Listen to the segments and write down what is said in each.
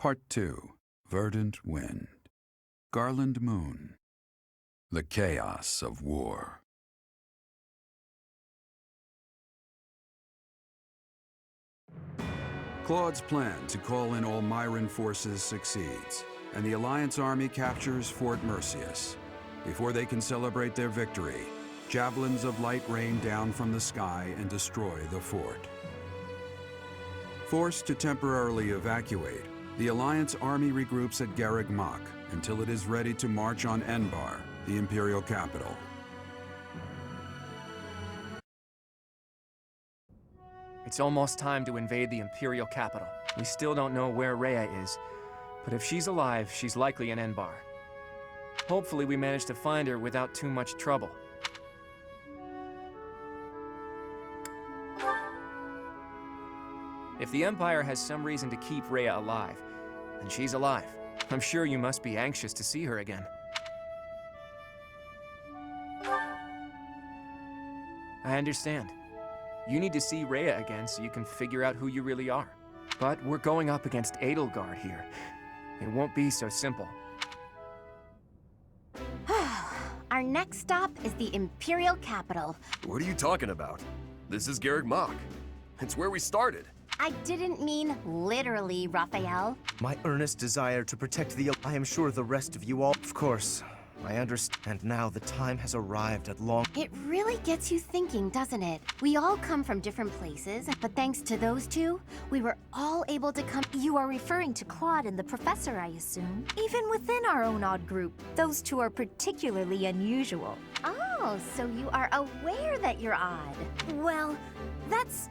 Part 2. Verdant Wind. Garland Moon. The Chaos of War. Claude's plan to call in all Myran forces succeeds, and the Alliance army captures Fort Mercius. Before they can celebrate their victory, javelins of light rain down from the sky and destroy the fort. Forced to temporarily evacuate, the Alliance army regroups at Garreg Mach until it is ready to march on Enbarr, the Imperial capital. It's almost time to invade the Imperial capital. We still don't know where Rhea is, but if she's alive, she's likely in Enbarr. Hopefully we manage to find her without too much trouble. If the Empire has some reason to keep Rhea alive, then she's alive. I'm sure you must be anxious to see her again. I understand. You need to see Rhea again so you can figure out who you really are. But we're going up against Edelgard here. It won't be so simple. Our next stop is the Imperial capital. What are you talking about? This is Garreg Mach. It's where we started. I didn't mean literally, Raphael. My earnest desire to protect the... I am sure the rest of you all... Of course, I understand. And now the time has arrived at long... It really gets you thinking, doesn't it? We all come from different places, but thanks to those two, we were all able to come... You are referring to Claude and the Professor, I assume. Even within our own odd group, those two are particularly unusual. Oh, so you are aware that you're odd. Well, that's...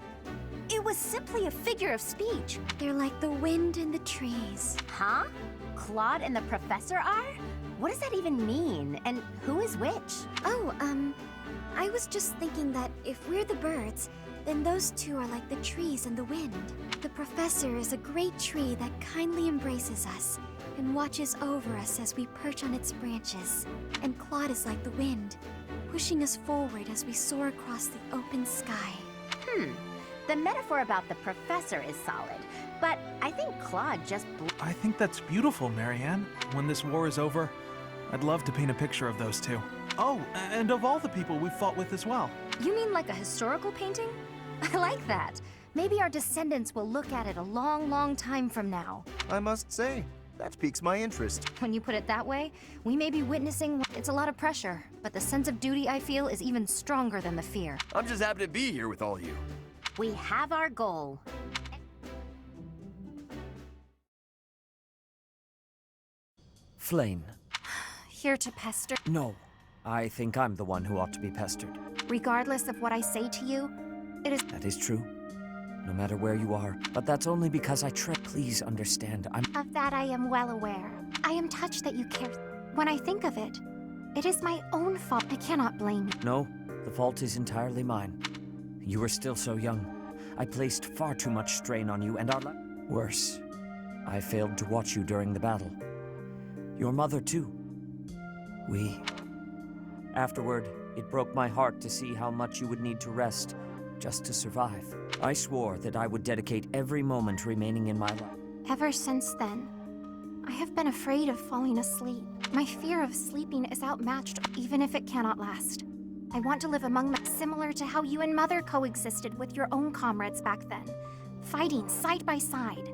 It was simply a figure of speech. They're like the wind in the trees. Huh? Claude and the Professor are? What does that even mean? And who is which? Oh, I was just thinking that if we're the birds, then those two are like the trees and the wind. The Professor is a great tree that kindly embraces us and watches over us as we perch on its branches. And Claude is like the wind, pushing us forward as we soar across the open sky. The metaphor about the Professor is solid, but I think Claude just I think that's beautiful, Marianne. When this war is over, I'd love to paint a picture of those two. Oh, and of all the people we've fought with as well. You mean like a historical painting? I like that. Maybe our descendants will look at it a long, long time from now. I must say, that piques my interest. When you put it that way, we may be witnessing... It's a lot of pressure, but the sense of duty I feel is even stronger than the fear. I'm just happy to be here with all you. We have our goal. Flame. Here to pester. No. I think I'm the one who ought to be pestered. Regardless of what I say to you, it is... That is true. No matter where you are. But that's only because I try. Please understand, Of that I am well aware. I am touched that you care. When I think of it, it is my own fault. I cannot blame you. No, the fault is entirely mine. You were still so young. I placed far too much strain on you and our... Worse, I failed to watch you during the battle. Your mother, too. Afterward, it broke my heart to see how much you would need to rest just to survive. I swore that I would dedicate every moment remaining in my life. Ever since then, I have been afraid of falling asleep. My fear of sleeping is outmatched, even if it cannot last. I want to live among them, similar to how you and Mother coexisted with your own comrades back then, fighting side by side.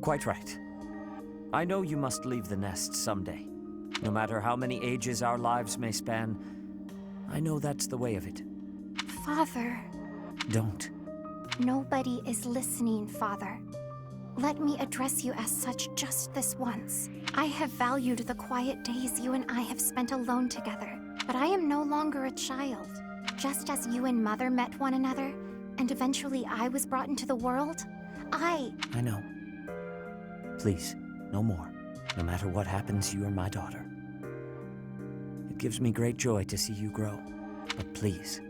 Quite right. I know you must leave the nest someday. No matter how many ages our lives may span, I know that's the way of it. Father. Don't. Nobody is listening, Father. Let me address you as such just this once. I have valued the quiet days you and I have spent alone together, but I am no longer a child. Just as you and Mother met one another, and eventually I was brought into the world, I know. Please, no more. No matter what happens, you are my daughter. It gives me great joy to see you grow. But please,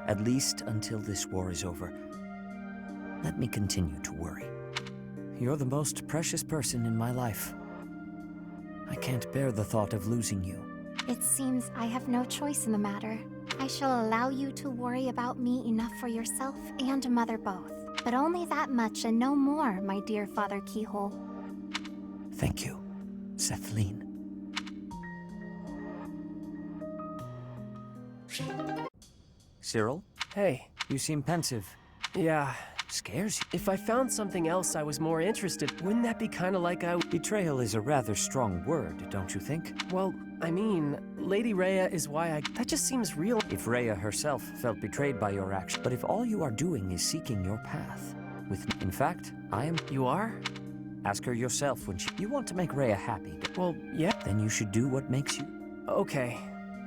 at least until this war is over, let me continue to worry. You're the most precious person in my life. I can't bear the thought of losing you. It seems I have no choice in the matter. I shall allow you to worry about me enough for yourself and Mother both. But only that much and no more, my dear Father Keyhole. Thank you, Sethlene. Cyril, Hey, you seem pensive. yeah, Scares you? if I found something else I was more interested, wouldn't that be kind of like Betrayal is a rather strong word, don't you think? Well, I mean, Lady Rhea is why that just seems real. If Rhea herself felt betrayed by your action, but if all you are doing is seeking your path, in fact, I am. You are? Ask her yourself when you want to make Rhea happy. Well, yeah. Then you should do what makes you. Okay,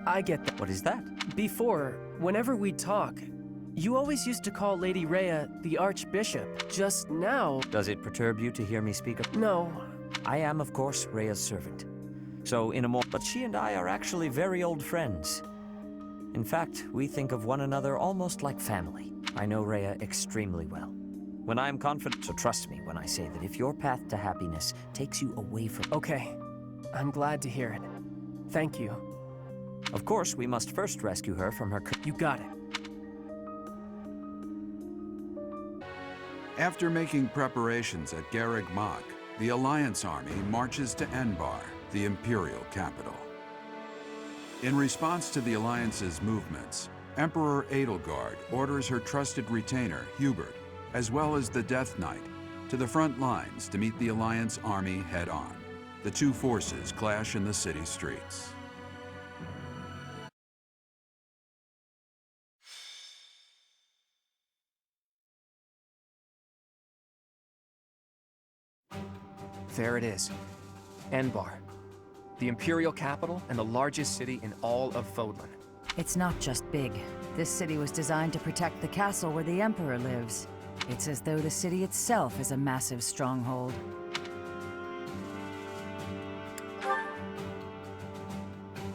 I get that. What is that? Before, whenever we talk, you always used to call Lady Rhea the Archbishop. Just now... Does it perturb you to hear me speak of... No. I am, of course, Rhea's servant. So, but she and I are actually very old friends. In fact, we think of one another almost like family. I know Rhea extremely well. When I am confident, so trust me when I say that if your path to happiness takes you away from... Okay, I'm glad to hear it. Thank you. Of course, we must first rescue her from her... You got it. After making preparations at Garreg Mach, the Alliance army marches to Enbarr, the Imperial capital. In response to the Alliance's movements, Emperor Edelgard orders her trusted retainer, Hubert, as well as the Death Knight, to the front lines to meet the Alliance army head-on. The two forces clash in the city streets. There it is. Enbarr. The Imperial capital and the largest city in all of Fodlan. It's not just big. This city was designed to protect the castle where the Emperor lives. It's as though the city itself is a massive stronghold.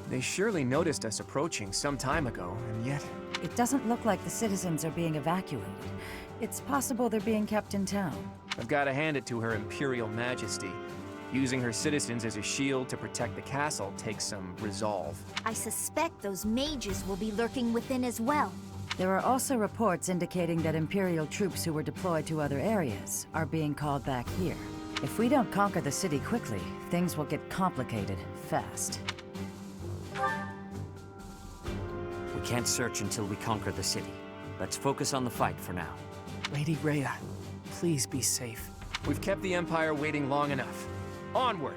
They surely noticed us approaching some time ago, and yet... It doesn't look like the citizens are being evacuated. It's possible they're being kept in town. I've got to hand it to Her Imperial Majesty. Using her citizens as a shield to protect the castle takes some resolve. I suspect those mages will be lurking within as well. There are also reports indicating that Imperial troops who were deployed to other areas are being called back here. If we don't conquer the city quickly, things will get complicated fast. We can't search until we conquer the city. Let's focus on the fight for now. Lady Rhea, please be safe. We've kept the Empire waiting long enough. Onward!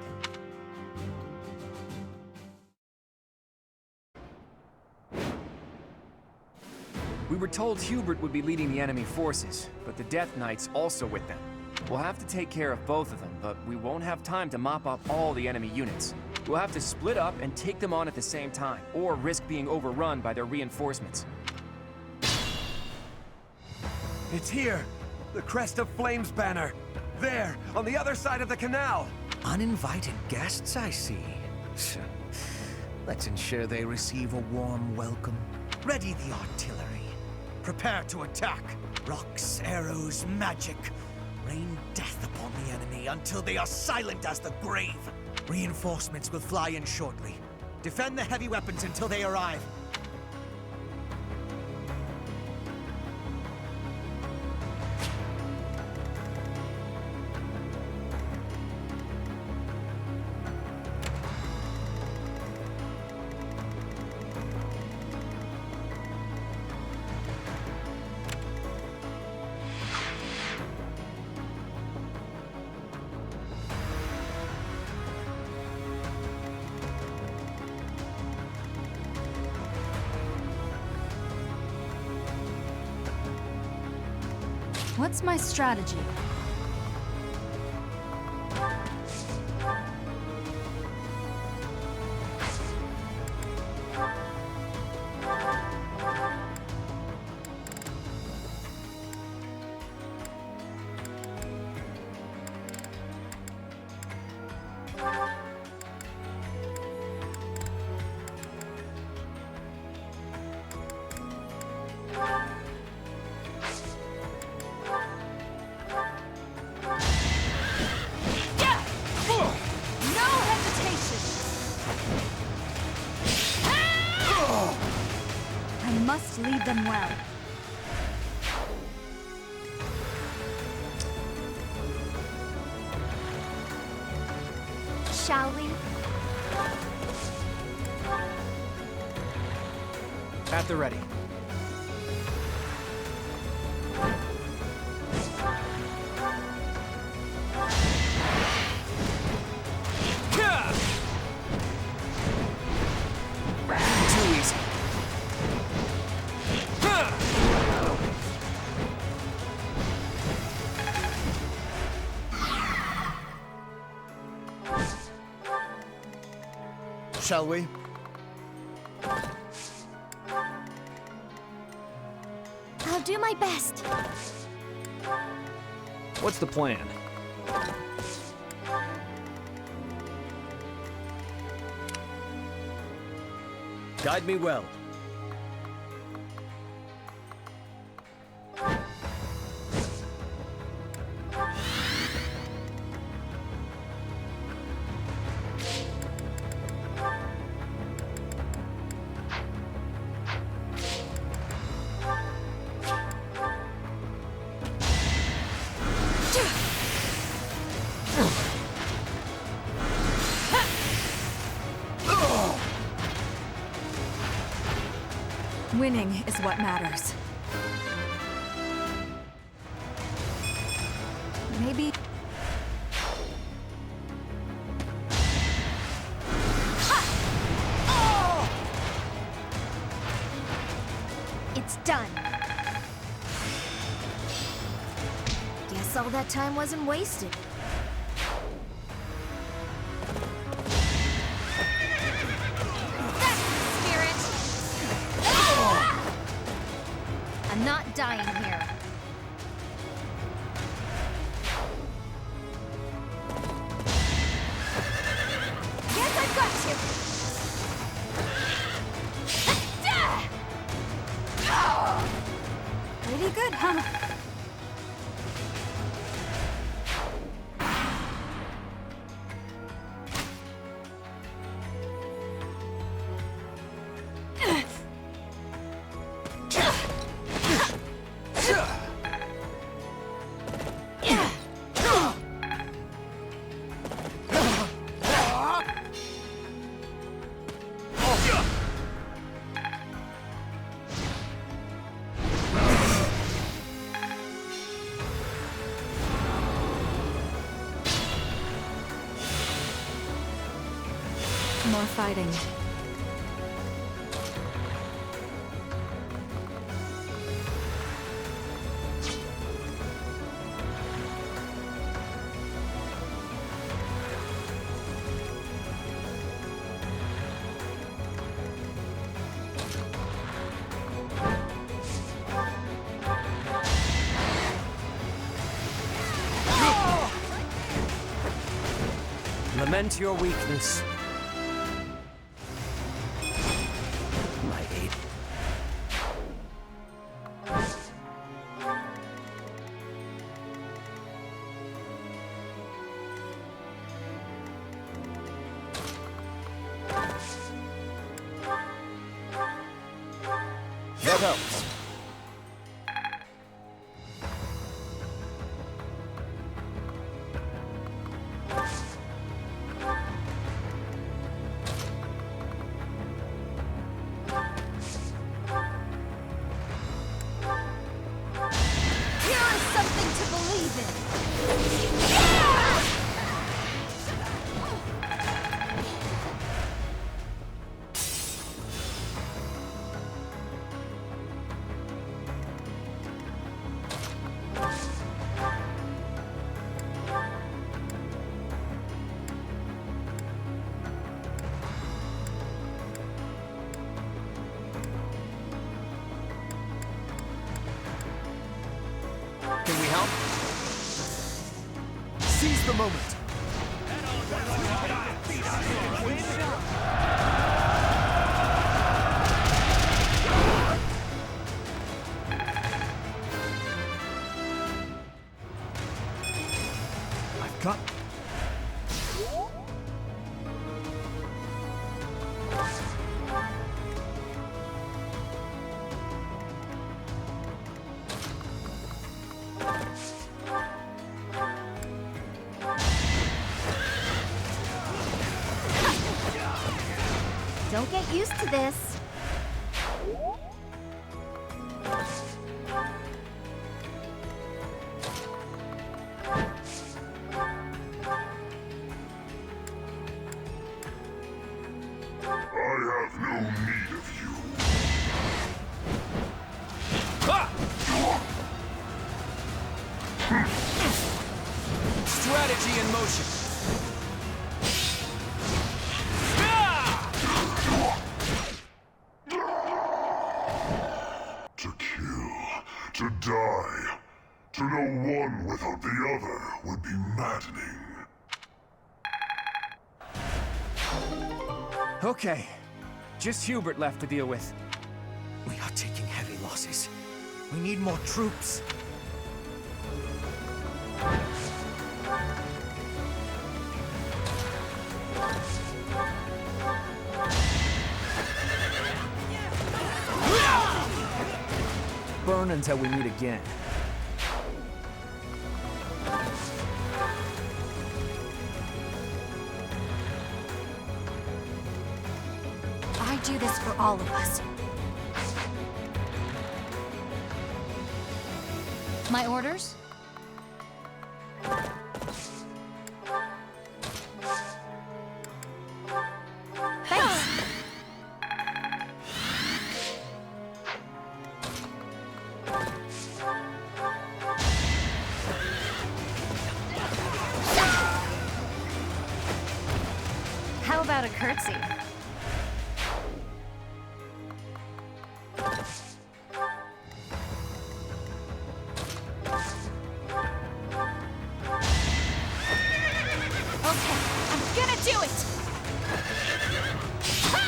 We were told Hubert would be leading the enemy forces, but the Death Knight's also with them. We'll have to take care of both of them, but we won't have time to mop up all the enemy units. We'll have to split up and take them on at the same time, or risk being overrun by their reinforcements. It's here! The Crest of Flames banner! There, on the other side of the canal! Uninvited guests, I see. Let's ensure they receive a warm welcome. Ready the artillery. Prepare to attack. Rocks, arrows, magic. Rain death upon the enemy until they are silent as the grave. Reinforcements will fly in shortly. Defend the heavy weapons until they arrive. What's my strategy? I must lead them well. shall we? At the ready. Too easy. Shall we? I'll do my best. What's the plan? Guide me well. Winning is what matters. Maybe... It's done. Guess all that time wasn't wasted. I'm not dying here. Guess I've got you. Pretty good, huh? More fighting. Lament your weakness. My aid. That helps. Can we help? Seize the moment. I've got... You'll get used to this. Strategy in motion. To kill, to die, to know one without the other would be maddening. Okay, just Hubert left to deal with. We are taking heavy losses. We need more troops. Burn until we meet again. I do this for all of us. My orders? Thanks. How about a curtsy? Okay, I'm gonna do it! Ha!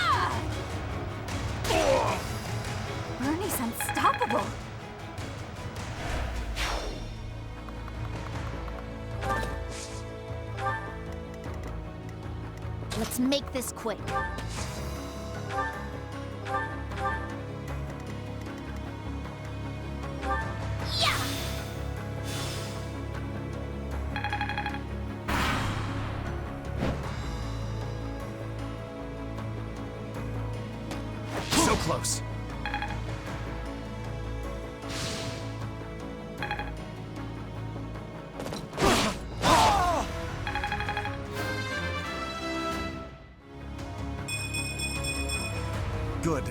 Bernie's unstoppable. Let's make this quick. Yeah! So close. Good.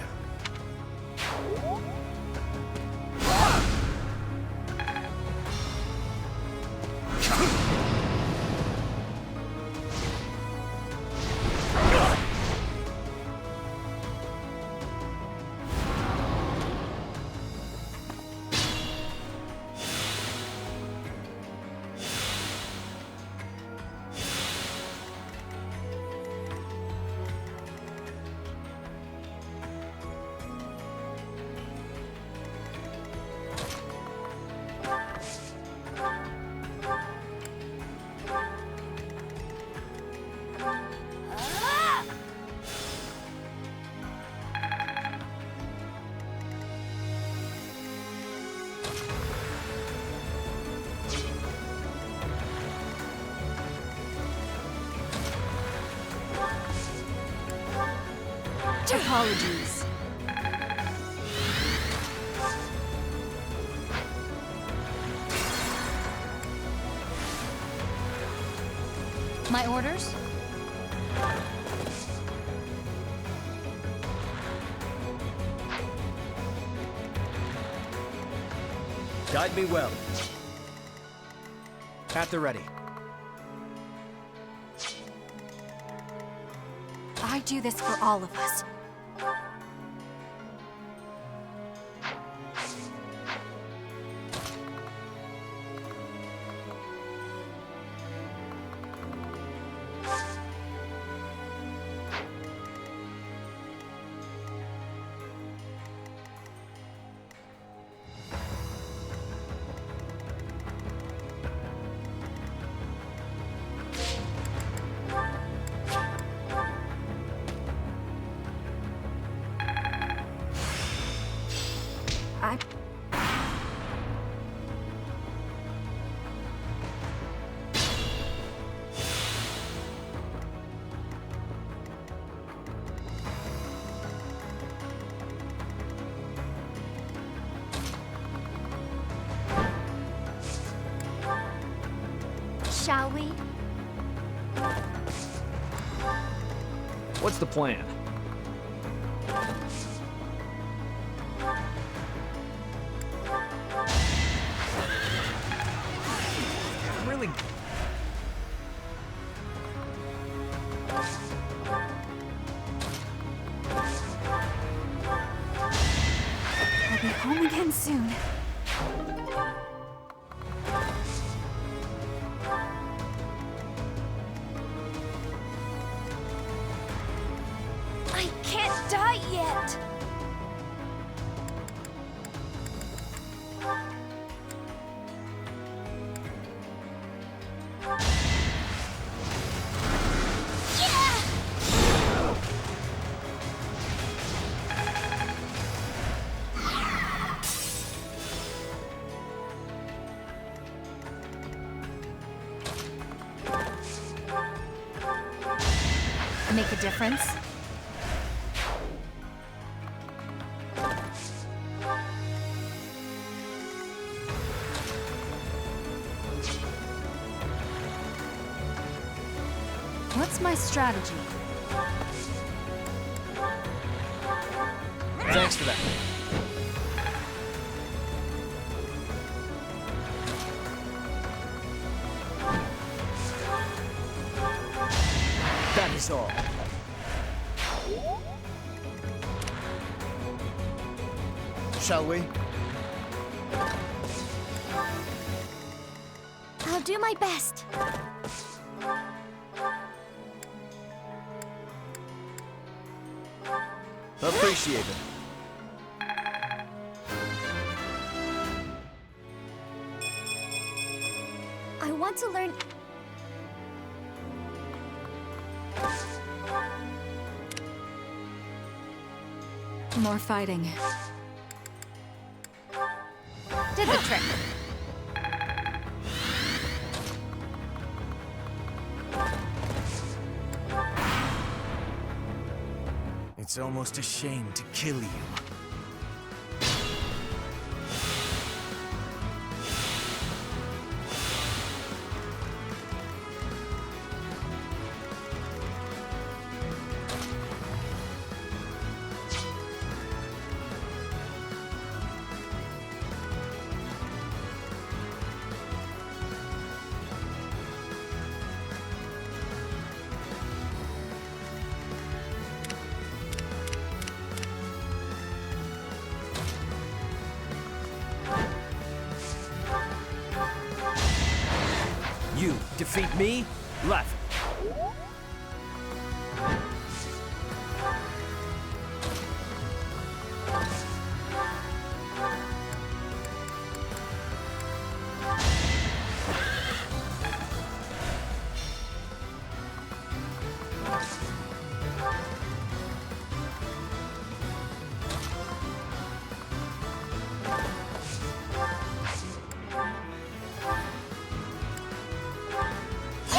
Apologies. My orders? Guide me well. At the ready. I do this for all of us. shall we? What's the plan? Really? I'll be home again soon. I can't die yet! Make a difference? What's my strategy? Thanks for that. That is all. Shall we? I'll do my best. Appreciate it. I want to learn. More fighting. Did the trick. It's almost a shame to kill you. You defeat me? Left.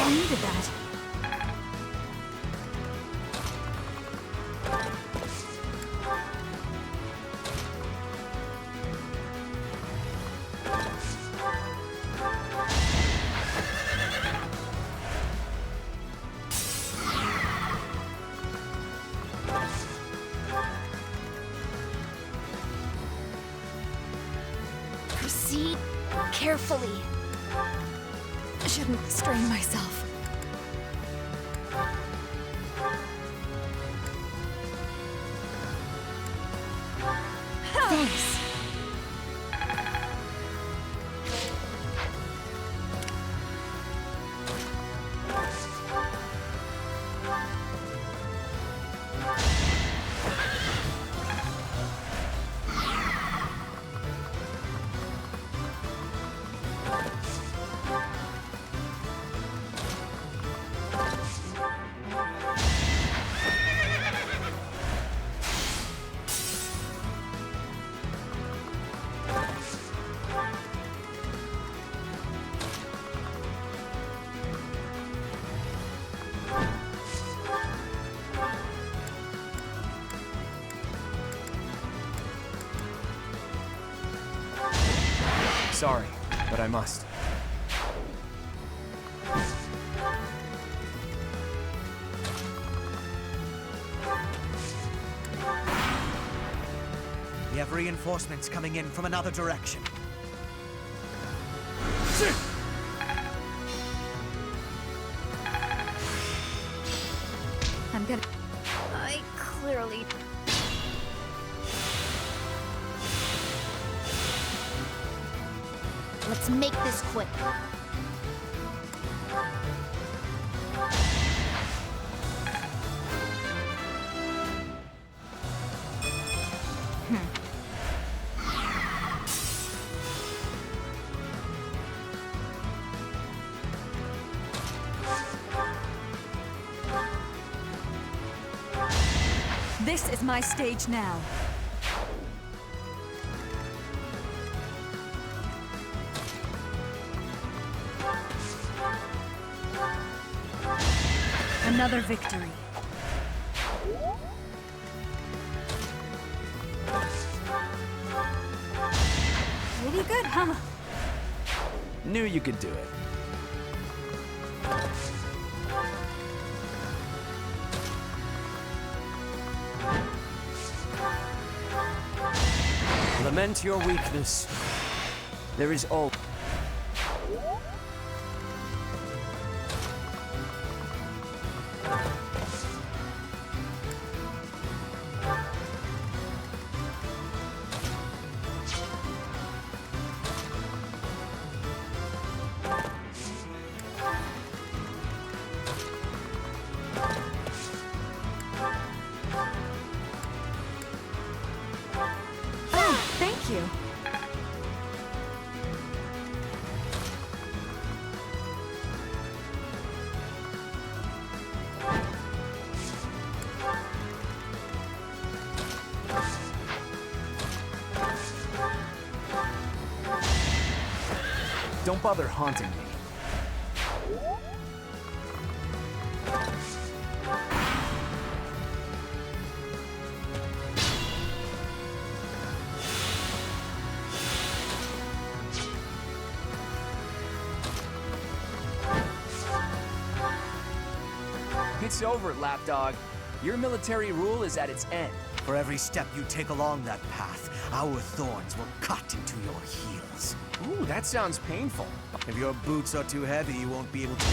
I needed that. Proceed carefully. I shouldn't strain myself. Thanks. Sorry, but I must. We have reinforcements coming in from another direction. I'm gonna... I clearly... Let's make this quick. This is my stage now. Another victory. Pretty good, huh? Knew you could do it. Lament your weakness. There is all. Thank you. Don't bother haunting me. It's over, lapdog. Your military rule is at its end. For every step you take along that path, our thorns will cut into your heels. Ooh, that sounds painful. If your boots are too heavy, you won't be able to...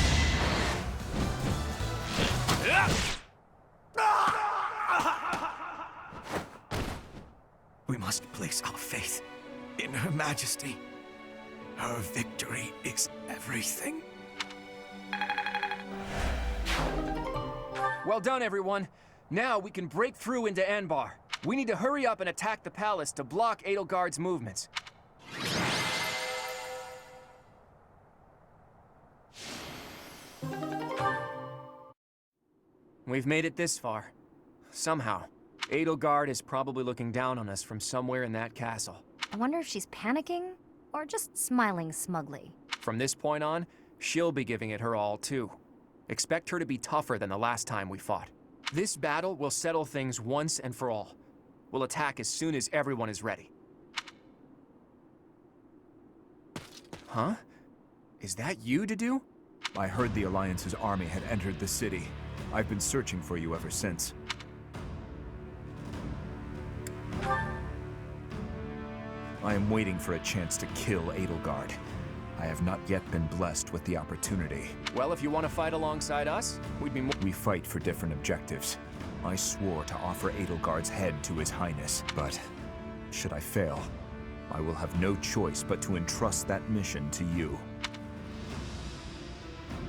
We must place our faith in Her Majesty. Her victory is everything. Well done, everyone. Now we can break through into Enbarr. We need to hurry up and attack the palace to block Edelgard's movements. We've made it this far. Somehow. Edelgard is probably looking down on us from somewhere in that castle. I wonder if she's panicking or just smiling smugly. From this point on, she'll be giving it her all, too. Expect her to be tougher than the last time we fought. This battle will settle things once and for all. We'll attack as soon as everyone is ready. Huh? Is that you, Dedu? I heard the Alliance's army had entered the city. I've been searching for you ever since. I am waiting for a chance to kill Edelgard. I have not yet been blessed with the opportunity. Well, if you want to fight alongside us, we'd be more— We fight for different objectives. I swore to offer Edelgard's head to His Highness, but should I fail, I will have no choice but to entrust that mission to you.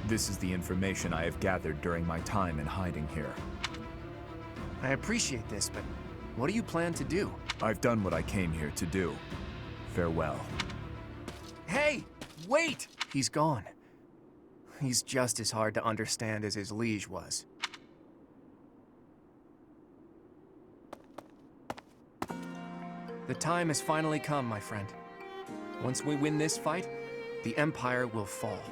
This is the information I have gathered during my time in hiding here. I appreciate this, but what do you plan to do? I've done what I came here to do. Farewell. Hey! Wait! He's gone. He's just as hard to understand as his liege was. The time has finally come, my friend. Once we win this fight, the Empire will fall.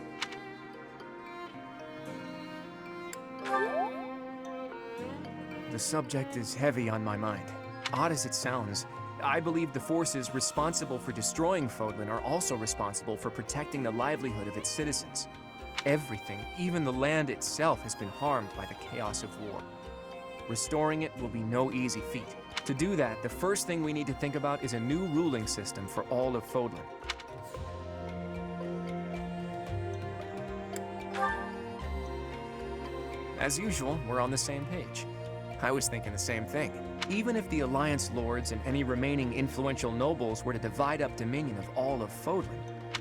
The subject is heavy on my mind. Odd as it sounds, I believe the forces responsible for destroying Fodlan are also responsible for protecting the livelihood of its citizens. Everything, even the land itself, has been harmed by the chaos of war. Restoring it will be no easy feat. To do that, the first thing we need to think about is a new ruling system for all of Fodlan. As usual, we're on the same page. I was thinking the same thing. Even if the Alliance Lords and any remaining influential nobles were to divide up dominion of all of Fodlan,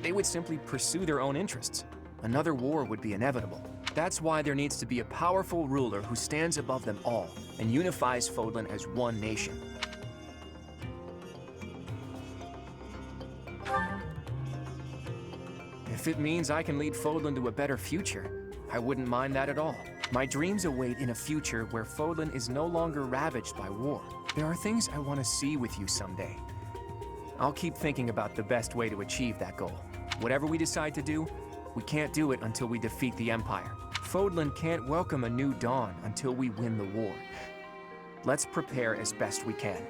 they would simply pursue their own interests. Another war would be inevitable. That's why there needs to be a powerful ruler who stands above them all and unifies Fodlan as one nation. If it means I can lead Fodlan to a better future, I wouldn't mind that at all. My dreams await in a future where Fodlan is no longer ravaged by war. There are things I want to see with you someday. I'll keep thinking about the best way to achieve that goal. Whatever we decide to do, we can't do it until we defeat the Empire. Fodlan can't welcome a new dawn until we win the war. Let's prepare as best we can.